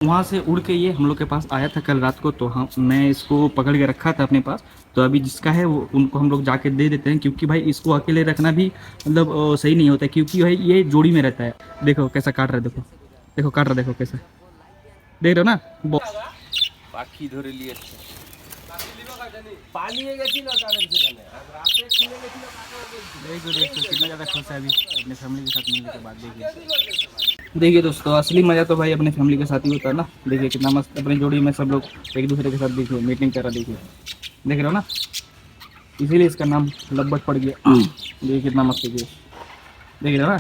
वहाँ से उड़ के ये हम लोग के पास आया था कल रात को, तो हम मैं इसको पकड़ के रखा था अपने पास। तो अभी जिसका है वो उनको हम लोग जाके दे देते हैं, क्योंकि भाई इसको अकेले रखना भी मतलब सही नहीं होता है, क्योंकि भाई ये जोड़ी में रहता है। देखो कैसा काट रहा है, देखो देखो काट रहा है, देखो कैसा, देख रहे हो ना। পাখি ধরে নিয়েছে পালিয়ে গেছিল তাদের সেখানে আর রাতে খুলে গেছিল देखिए दोस्तों कितना ज़्यादा खुश है अभी अपने फैमिली के साथ मिलने के बाद। देखिए दोस्तों असली मज़ा तो भाई अपने फैमिली के साथ ही होता है ना। देखिए कितना मस्त अपनी जोड़ी में सब लोग एक दूसरे के साथ देखिए मीटिंग कर रहा, देखिए देख रहे हो ना, इसीलिए इसका नाम लब्बट पड़ गया। देखिए कितना मस्त है, देख रहे हो ना।